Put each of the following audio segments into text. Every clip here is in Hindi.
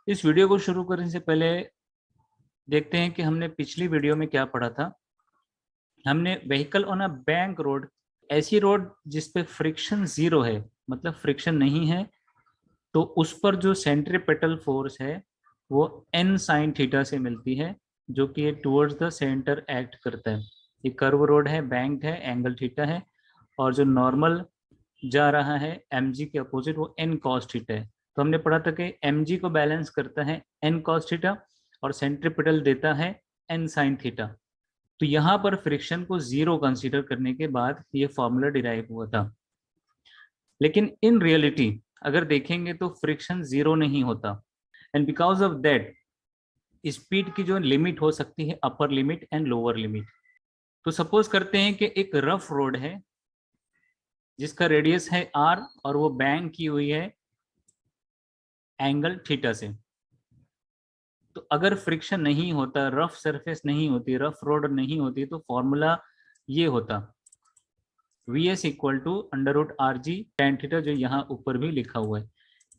इस वीडियो को शुरू करने से पहले देखते हैं कि हमने पिछली वीडियो में क्या पढ़ा था। हमने vehicle on a bank road, ऐसी रोड जिस पे फ्रिक्शन जीरो है, मतलब फ्रिक्शन नहीं है, तो उस पर जो सेंट्रीपेटल फोर्स है वो n साइन थीटा से मिलती है, जो कि टुवर्ड्स द सेंटर एक्ट करता है। ये कर्व रोड है, बैंक है, एंगल थीटा है, और जो नॉर्मल जा रहा है mg के अपोजिट वो n cos थीटा है। तो हमने पढ़ा था कि mg को बैलेंस करता है n cos थीटा और सेंट्रीपिटल देता है n sin थीटा। तो यहाँ पर फ्रिक्शन को जीरो कंसीडर करने के बाद ये फॉर्मूला डिराइव हुआ था। लेकिन इन रियलिटी अगर देखेंगे तो फ्रिक्शन जीरो नहीं होता, and because of that speed की जो लिमिट हो सकती है upper limit and lower limit. तो सपोज करते हैं कि एक रफ रोड है जिसका रेडियस है r और वो बैंक की हुई है एंगल थीटा से। तो अगर फ्रिक्शन नहीं होता, रफ सरफेस नहीं होती, रफ रोड नहीं होती, तो फॉर्मूला ये होता vs equal to under root r g tan theta, जो यहाँ ऊपर भी लिखा हुआ है।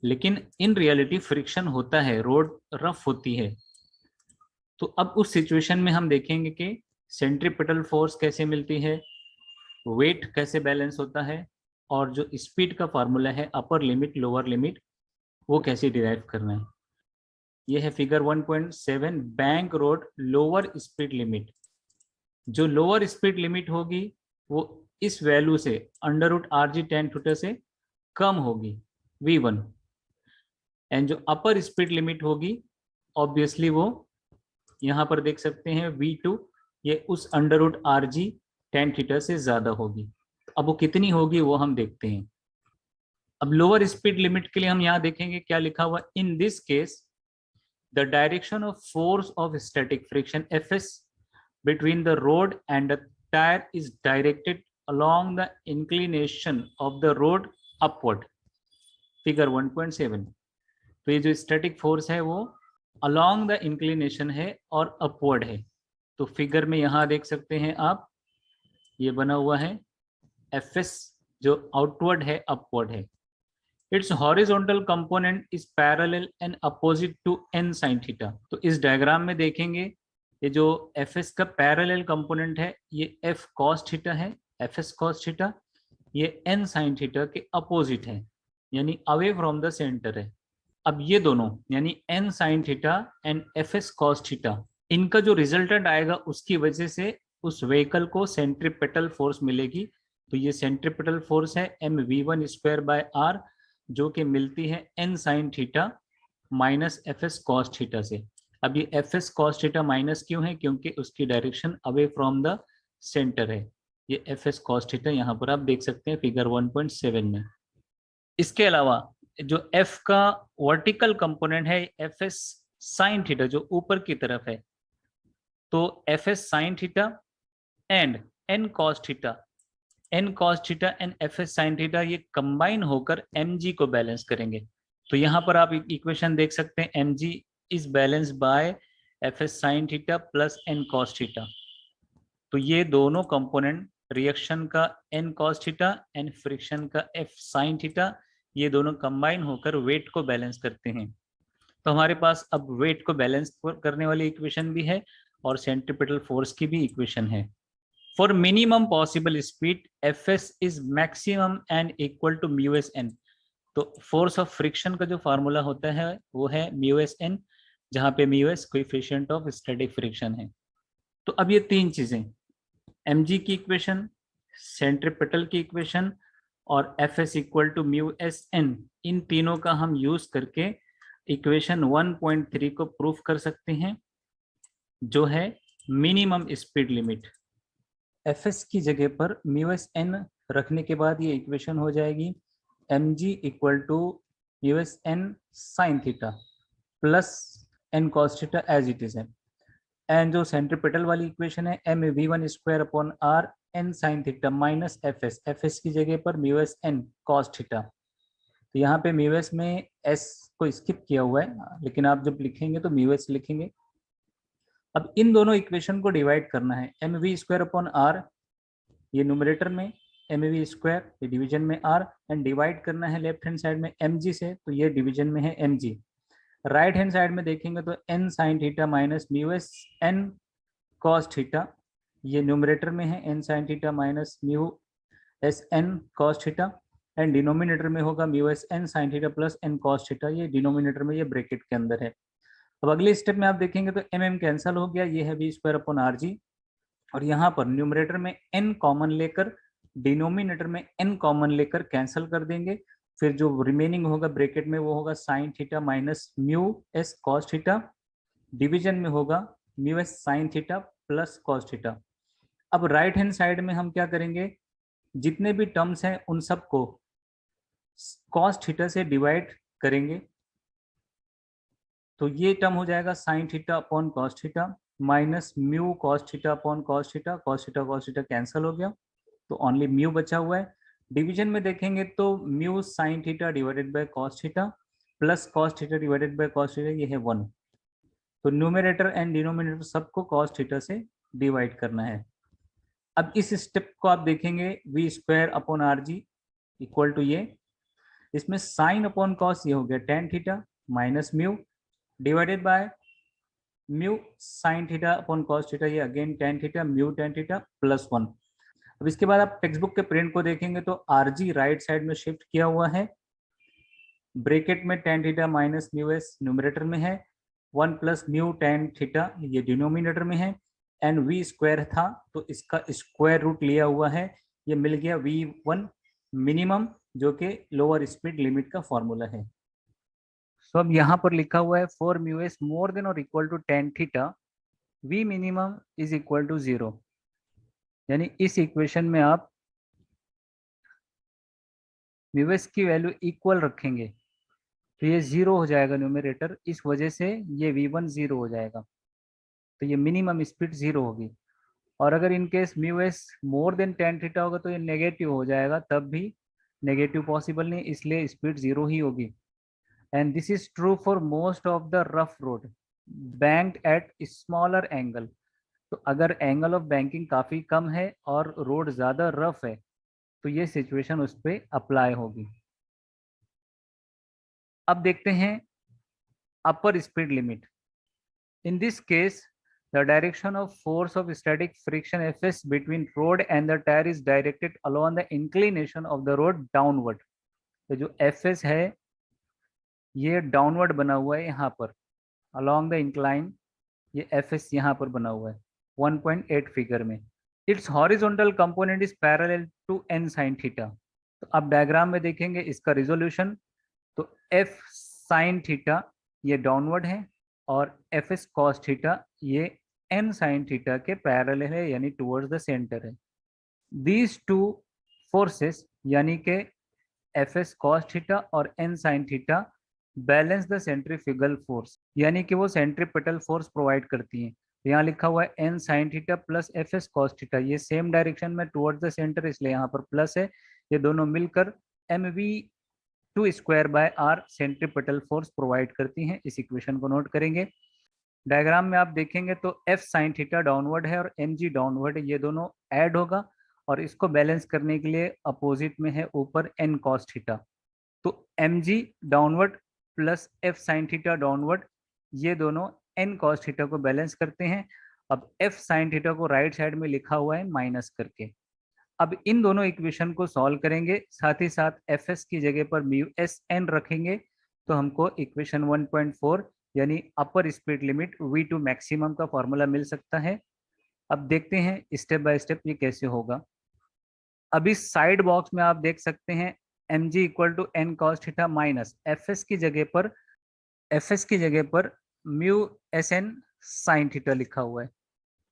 लेकिन इन रियलिटी फ्रिक्शन होता है, रोड रफ होती है। तो अब उस सिचुएशन में हम देखेंगे कि सेंट्रीपिटल फोर्स कैसे मिलती है, वेट कैसे बैलेंस होता है, और जो स्पीड का फार्मूला है अपर लिमिट लोअर लिमिट वो कैसे डिराइव करना है। ये है figure 1.7 bank road lower speed limit. जो लोअर स्पीड लिमिट होगी वो इस वैल्यू से under root r g tan theta से कम होगी v1, एंड जो अपर स्पीड लिमिट होगी ऑब्वियसली वो यहाँ पर देख सकते हैं v2, ये उस under root r g tan theta से ज्यादा होगी। अब वो कितनी होगी वो हम देखते हैं। अब लोअर स्पीड लिमिट के लिए हम यहाँ देखेंगे क्या लिखा हुआ, इन this case the direction of force of static friction Fs between the rod and the tire is directed along the inclination of the rod upward, figure 1.7। तो ये जो स्टैटिक फोर्स है वो along the inclination है और upward है। तो फिगर में यहाँ देख सकते हैं आप, ये बना हुआ है Fs जो आउटवर्ड है, अपवर्ड है। Its horizontal component is parallel and opposite to n sin theta। तो इस डायग्राम में देखेंगे ये जो fs का पैरेलल कंपोनेंट है ये f cos थीटा है, fs cos थीटा, ये n sin थीटा के अपोजिट है, यानी अवे फ्रॉम द सेंटर है। अब ये दोनों यानी n sin theta and fs cos theta, इनका जो रिजल्टेंट आएगा उसकी वजह से उस व्हीकल को सेंट्रीपेटल फोर्स मिलेगी। तो ये सेंट्रीपेटल फोर्स है mv1 स्क्वायर बाय r, जो कि मिलती है n sine theta minus F S cos theta से। अब ये F S cos theta minus क्यों है, क्योंकि उसकी direction away from the centre है। ये एफ एस कॉस थीटा यहाँ पर आप देख सकते हैं फिगर 1.7 में। इसके अलावा जो f का वर्टिकल कंपोनेंट है एफ एस साइन थीटा जो ऊपर की तरफ है, तो F S sine theta and n cos theta, n cos theta and F S sine theta, ये कंबाइन होकर mg को बैलेंस करेंगे। तो यहाँ पर आप इक्वेशन देख सकते हैं mg is balance bye F S sign theta plus n cos theta. तो ये दोनों कंपोनेंट रिएक्शन का n cos theta and friction का f साइन थीटा, ये दोनों कंबाइन होकर वेट को बैलेंस करते हैं। तो हमारे पास अब वेट को बैलेंस करने वाली इक्वेशन भी है और सेंट्रीपिटल फोर्स की भी इक्वेशन है। For minimum possible speed, Fs is maximum and equal to mu s n। तो फोर्स ऑफ फ्रिक्शन का जो फार्मूला होता है वो है mu s n, जहाँ पे mu s coefficient of static friction है। तो अब ये तीन चीजें mg की इक्वेशन, सेंट्रीपिटल की इक्वेशन और Fs equal to mu s n, इन तीनों का हम यूज करके इक्वेशन 1.3 को प्रूफ कर सकते हैं, जो है मिनिमम स्पीड लिमिट। Fs की जगह पर mu s n रखने के बाद ये इक्वेशन हो जाएगी mg equal to mu s n sine theta plus n cos theta as it is है। एंड जो सेंट्रीपिटल वाली इक्वेशन है mv1 square upon r n sine theta minus fs की जगह पर mu s n cos theta. तो यहाँ पे mu s में s को स्किप किया हुआ है, लेकिन आप जब लिखेंगे तो mu s लिखेंगे। अब इन दोनों इक्वेशन को डिवाइड करना है, mv स्क्वायर अपॉन r ये न्यूमरेटर में, mv स्क्वायर ये डिवीजन में r, एंड डिवाइड करना है लेफ्ट हैंड साइड में mg से, तो ये डिवीजन में है mg। राइट हैंड साइड में देखेंगे तो n sine theta minus mu S n cos theta, ये न्यूमरेटर में है n sine theta minus mu S n cos theta, and denominator में होगा mu S n sine theta plus n cos theta, ये डिनोमिनेटर में, ये ब्रैकेट के अंदर है। अब अगले स्टेप में आप देखेंगे तो mm कैंसिल हो गया, ये है v स्क्वायर अपॉन आर जी, और यहाँ पर न्यूमरेटर में n कॉमन लेकर, डिनोमिनेटर में n कॉमन लेकर कैंसिल कर देंगे, फिर जो रिमेनिंग होगा ब्रैकेट में वो होगा sign theta minus mu S cos theta, division में होगा mu S sign theta plus cos theta. अब राइट हैंड साइड में हम क्या करेंगे, जितने भी टर्म्स हैं उन सबको कॉस थीटा से डिवाइड करेंगे, तो ये टर्म हो जाएगा sign theta upon cos theta minus mu cos theta upon cos theta, cos theta cancel हो गया, तो ओनली म्यू बचा हुआ है। डिवीजन में देखेंगे तो mu sine theta divided by cos theta plus cos theta divided by cos theta, ये है 1। तो न्यूमरेटर एंड डिनोमिनेटर सबको कॉस थीटा से डिवाइड करना है। अब इस स्टेप को आप देखेंगे v square upon r g equal to ये, इसमें साइन अपॉन कॉस ये हो गया tan theta minus mu divided by mu sine theta upon cos theta, ये again tan theta mu tan theta plus 1। अब इसके बाद आप टेक्स्ट बुक के प्रिंट को देखेंगे तो आर जी राइट साइड में शिफ्ट किया हुआ है, ब्रैकेट में ten theta minus mu S numerator में है, 1 प्लस म्यू टेन थीटा ये डिनोमिनेटर में है, एंड वी स्क्वायर था तो इसका स्क्वायर रूट लिया हुआ है, ये मिल गया v1 मिनिमम, जो कि लोअर स्पीड लिमिट का फॉर्मूला है। सो अब यहाँ पर लिखा हुआ है for mu s more than और equal to ten theta v minimum is equal to 0, यानी इस इक्वेशन में आप म्यू एस की वैल्यू इक्वल रखेंगे तो ये 0 हो जाएगा न्यूमरेटर, इस वजह से ये v1 0 हो जाएगा, तो ये मिनिमम स्पीड 0 होगी। और अगर in case mu s more then tan theta होगा तो ये नेगेटिव हो जाएगा, तब भी नेगेटिव पॉसिबल नहीं, इसलिए स्पीड 0 ही होगी। And this is true for most of the rough road banked eight smaller angle, तो अगर एंगल ऑफ बैंकिंग काफ़ी कम है और रोड ज़्यादा रफ है तो ये सिचुएशन उस पर अप्लाई होगी। अब देखते हैं upper speed limit. In this case the direction of force of static friction Fs between road and the tire is directed along the inclination of the road downward। तो जो Fs है ये डाउनवर्ड बना हुआ है यहाँ पर along the incline, ये Fs यहाँ पर बना हुआ है 1.8 फिगर में। Its horizontal component is parallel to n sin theta. तो अब डायग्राम में देखेंगे इसका रिजोल्यूशन, तो F sin थीटा ये डाउनवर्ड है और Fs cos थीटा ये n sin थीटा के पैरेलल है, यानी टुवर्ड्स द सेंटर है। दीज टू फोर्सेस यानी के Fs cos थीटा और n sin theta balance the centrifugal force, यानी कि वो सेंट्रीपिटल फोर्स प्रोवाइड करती हैं। यहाँ लिखा हुआ है n sin theta plus Fs cos theta, ये सेम डायरेक्शन में टुवर्ड्स द सेंटर, इसलिए यहाँ पर प्लस है, ये दोनों मिलकर mv2 square by r centripetal force provide करती हैं। इस इक्वेशन को नोट करेंगे। डायग्राम में आप देखेंगे तो F साइन थीटा डाउनवर्ड है और mg डाउनवर्ड है, ये दोनों ऐड होगा और इसको बैलेंस करने के लिए अपोजिट में है ऊपर n cos थीटा, तो mg downward plus F sine theta downward ये दोनों n cos थीटा को बैलेंस करते हैं। अब F साइन थीटा को राइट साइड में लिखा हुआ है माइनस करके। अब इन दोनों इक्वेशन को सॉल्व करेंगे, साथ ही साथ Fs की जगह पर म्यू एस एन रखेंगे, तो हमको इक्वेशन 1.4 यानी upper speed limit v2 maximum का फॉर्मूला मिल सकता है। अब देखते हैं स्टेप बाय स्टेप ये कैसे होगा। अब इस साइड बॉक्स में आप देख सकते हैं mg equal to n cos theta minus Fs की जगह पर mu s n sine theta लिखा हुआ है,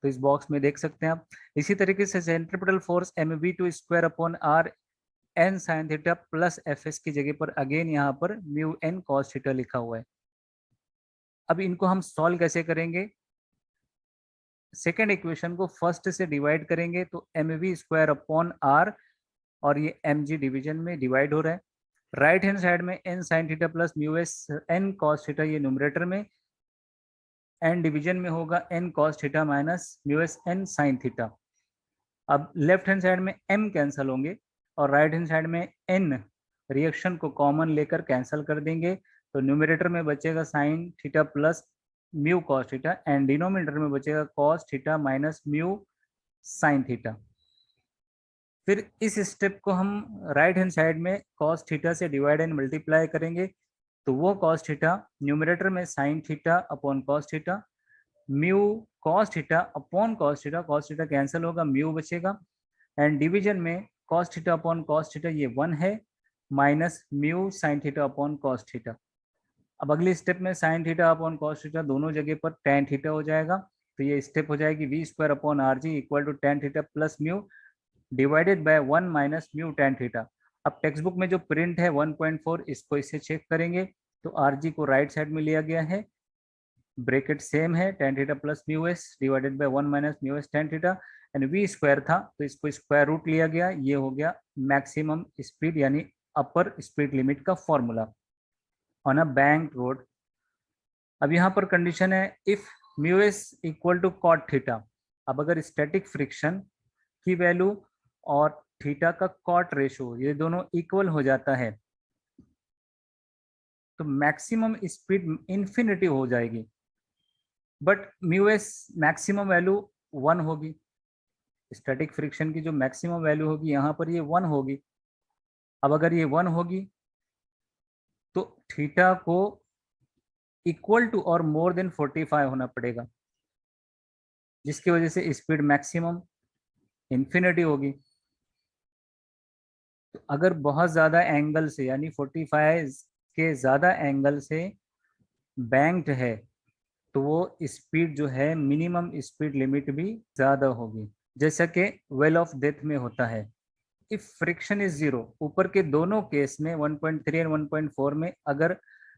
तो इस बॉक्स में देख सकते हैं आप। इसी तरीके से centripetal force mv2 square upon r n sine theta plus Fs की जगह पर अगेन यहाँ पर म्यू n cos थीटा लिखा हुआ है। अब इनको हम सॉल्व कैसे करेंगे, सेकेंड इक्वेशन को फर्स्ट से डिवाइड करेंगे, तो mv स्क्वायर अपॉन r और ये mg डिवीजन में डिवाइड हो रहा है। राइट हैंड साइड में n sine theta plus mu S n cos theta ये न्यूमरेटर में, एंड डिवीजन में होगा n cos theta minus mu S n sine theta. अब लेफ्ट हैंड साइड में m कैंसिल होंगे और राइट हैंड साइड में n रिएक्शन को कॉमन लेकर कैंसिल कर देंगे, तो न्यूमरेटर में बचेगा sign theta plus mu cos theta and denominator में बचेगा cos theta minus mu sine theta. फिर इस स्टेप को हम राइट हैंड साइड में कॉस थीटा से डिवाइड एंड मल्टीप्लाई करेंगे, तो वो कॉस थीटा न्यूमरेटर में sign theta upon cos theta, mu cos theta upon cos theta cancel होगा, म्यू बचेगा एंड डिवीजन में cos theta upon cos theta ये 1 है minus mu sine theta upon cos theta. अब अगली स्टेप में sign theta upon cos theta दोनों जगह पर टेन थीटा हो जाएगा, तो ये स्टेप हो जाएगी v square upon r g equal to ten theta plus mu divided by 1 minus mu tan theta. अब टेक्स्ट बुक में जो प्रिंट है 1.4 इसको इससे चेक करेंगे, तो आर जी को राइट साइड में लिया गया है, ब्रैकेट सेम है tan theta plus mu s divided by 1 minus mu s tan theta and v square था तो इसको स्क्वायर रूट लिया गया, ये हो गया मैक्सिमम स्पीड यानी अपर स्पीड लिमिट का formula on a bank road. अब यहाँ पर कंडीशन है if mu s equal to cot theta. अब अगर स्टैटिक फ्रिक्शन की वैल्यू और थीटा का कॉट रेशो ये दोनों इक्वल हो जाता है तो मैक्सिमम स्पीड इन्फिनिटी हो जाएगी, but mu S maximum value 1 होगी। स्टैटिक फ्रिक्शन की जो मैक्सिमम वैल्यू होगी यहाँ पर ये 1 होगी। अब अगर ये 1 होगी तो थीटा को इक्वल टू और मोर देन 45 होना पड़ेगा, जिसकी वजह से स्पीड मैक्सिमम इन्फिनिटी होगी। तो अगर बहुत ज़्यादा एंगल से यानी 45 के ज़्यादा एंगल से बैंक्ड है तो वो स्पीड जो है मिनिमम स्पीड लिमिट भी ज़्यादा होगी, जैसा कि वेल ऑफ डेथ में होता है। इफ फ्रिक्शन इज जीरो, ऊपर के दोनों केस में 1.3 एंड 1.4 में अगर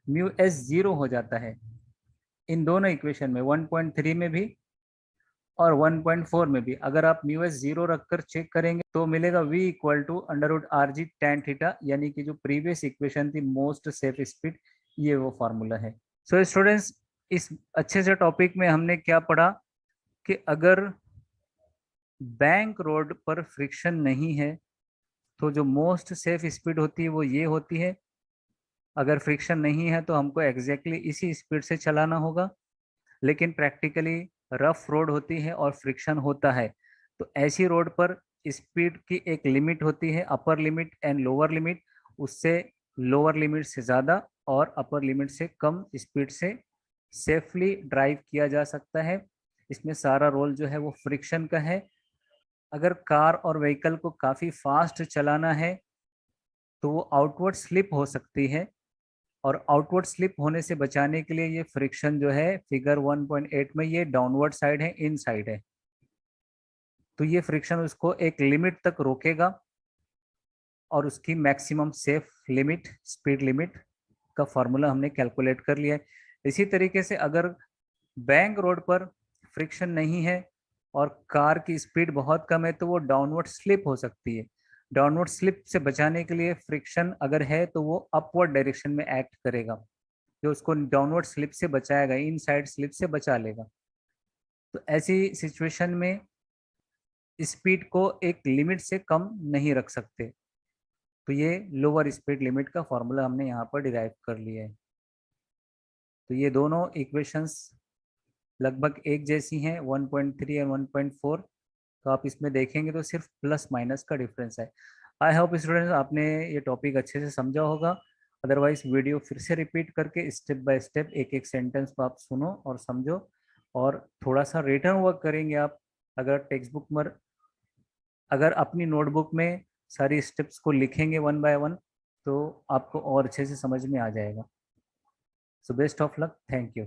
म्यू एस जीरो हो जाता है, इन दोनों इक्वेशन में 1.3 में भी और 1.4 में भी अगर आप म्यू एस जीरो रखकर चेक करेंगे तो मिलेगा v equal to under root r g tan theta, यानी कि जो प्रीवियस इक्वेशन थी मोस्ट सेफ स्पीड, ये वो फार्मूला है। सो स्टूडेंट्स, इस अच्छे से टॉपिक में हमने क्या पढ़ा कि अगर बैंक रोड पर फ्रिक्शन नहीं है तो जो मोस्ट सेफ स्पीड होती है वो ये होती है, अगर फ्रिक्शन नहीं है तो हमको एग्जैक्टली इसी स्पीड से चलाना होगा। लेकिन प्रैक्टिकली रफ रोड होती है और फ्रिक्शन होता है, तो ऐसी रोड पर स्पीड की एक लिमिट होती है, upper limit and lower limit, उससे लोअर लिमिट से ज़्यादा और अपर लिमिट से कम स्पीड से सेफली ड्राइव किया जा सकता है। इसमें सारा रोल जो है वो फ्रिक्शन का है। अगर कार और व्हीकल को काफ़ी फास्ट चलाना है तो वो आउटवर्ड स्लिप हो सकती है, और आउटवर्ड स्लिप होने से बचाने के लिए ये फ्रिक्शन जो है फिगर 1.8 में ये डाउनवर्ड साइड है, इन साइड है, तो ये फ्रिक्शन उसको एक लिमिट तक रोकेगा और उसकी maximum safe limit speed limit का फॉर्मूला हमने कैलकुलेट कर लिया है। इसी तरीके से अगर बैंक रोड पर फ्रिक्शन नहीं है और कार की स्पीड बहुत कम है तो वो डाउनवर्ड स्लिप हो सकती है। डाउनवर्ड स्लिप से बचाने के लिए फ्रिक्शन अगर है तो वो अपवर्ड डायरेक्शन में एक्ट करेगा, जो उसको डाउनवर्ड स्लिप से बचाएगा, इन साइड स्लिप से बचा लेगा। तो ऐसी सिचुएशन में स्पीड को एक लिमिट से कम नहीं रख सकते, तो ये लोअर स्पीड लिमिट का फॉर्मूला हमने यहाँ पर डिराइव कर लिया है। तो ये दोनों इक्वेशंस लगभग एक जैसी हैं, 1.3 और 1.4, तो आप इसमें देखेंगे तो सिर्फ प्लस माइनस का डिफरेंस है। आई होप स्टूडेंट्स आपने ये टॉपिक अच्छे से समझा होगा। अदरवाइज वीडियो फिर से रिपीट करके स्टेप बाय स्टेप एक एक सेंटेंस को आप सुनो और समझो, और थोड़ा सा रिटर्न वर्क करेंगे आप। अगर टेक्स्ट बुक में, अगर अपनी नोटबुक में सारी स्टेप्स को लिखेंगे वन बाय वन तो आपको और अच्छे से समझ में आ जाएगा। So best of luck, thank you.